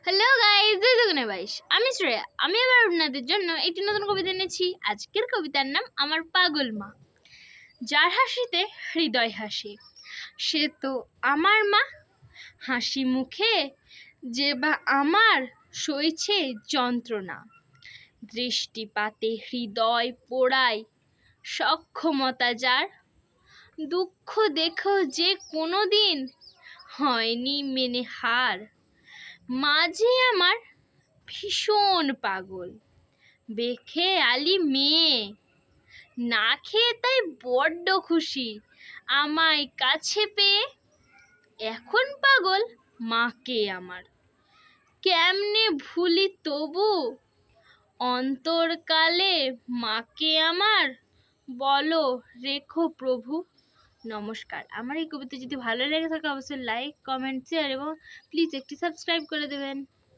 Hello guys, বাইশ আমি শ্রেয়া। আমি আবার আপনাদের জন্য একটি নতুন কবিতা এনেছি। আজকের কবিতার নাম আমার পাগল মা। যার হাসিতে হৃদয় হাসে সে তো আমার মা। হাসি মুখে যে বা আমার সইছে যন্ত্রণা, দৃষ্টিপাতে হৃদয় পোড়ায় সক্ষমতা যার। দুঃখ দেখো যে কোনো দিন হয়নি মেনে হার। মাঝে আমার ভীষণ পাগল, বেখেয়ালি মেয়ে, না খেয়ে তাই বড্ড খুশি আমায় কাছে পেয়ে। এখন পাগল মাকে আমার, কেমনে ভুলি তবু অন্তরকালে মাকে আমার। বলো রেখো প্রভু। নমস্কার। আমার এই কবিতা যদি ভালো লেগে থাকে অবশ্যই লাইক, কমেন্ট, শেয়ার এবং প্লিজ একটি সাবস্ক্রাইব করে দেবেন।